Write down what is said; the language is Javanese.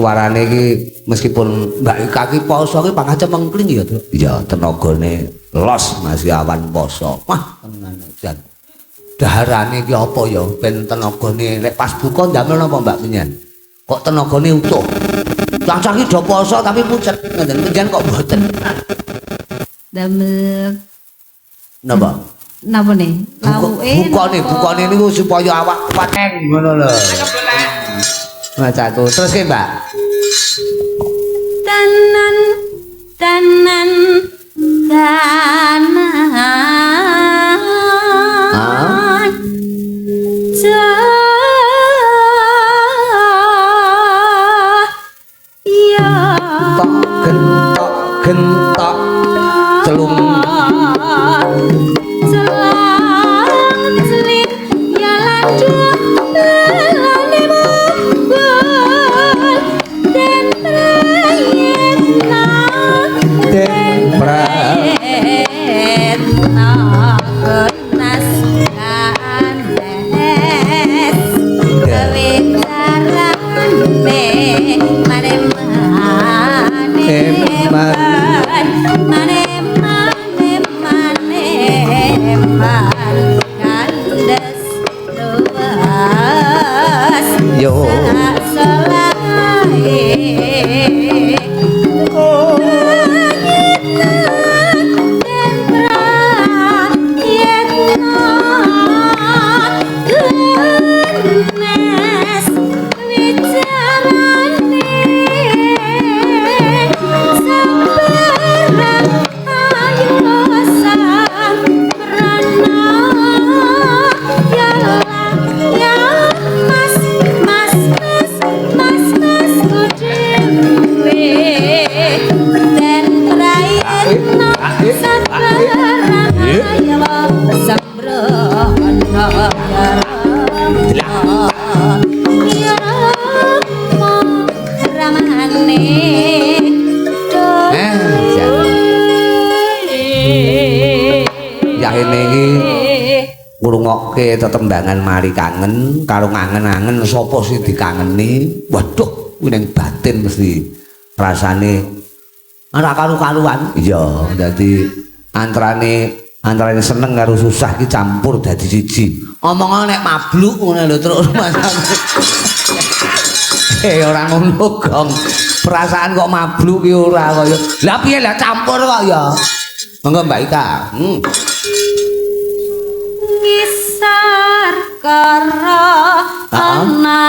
suarane iki meskipun Mbak Ika ki poso ki pangkat cemengkling ya, Tru. Ya tenagane los masih awan poso. Wah, tenan jan. Daharane ki apa ya ben tenagane lek pas buka ndamel napa Mbak Penyan? Kok tenagane utuh. Cacah ki do poso tapi pucet. Ngeten Penyan kok mboten. Damel Napa? napa nih? Bukane niku supaya awak pateng ngono lho. Macaku. Terus ki, Mbak. Tanan tanan tanan. Gentok celung ngrungokke tetembangan mari kangen karo ngangen-angen sapa sing dikangeni. Waduh kuwi ning batin mesti rasane ora karu-karuan. Iya, dadi antarane seneng karo susah ki campur dadi siji. Omongane nek mabluk ngono lho terus masane. Ora ngono, Gong. Perasaan kok mabluk ki ora kaya. Lah piye lah campur kok ya. Monggo Mbak Ika. Ngisar karo ana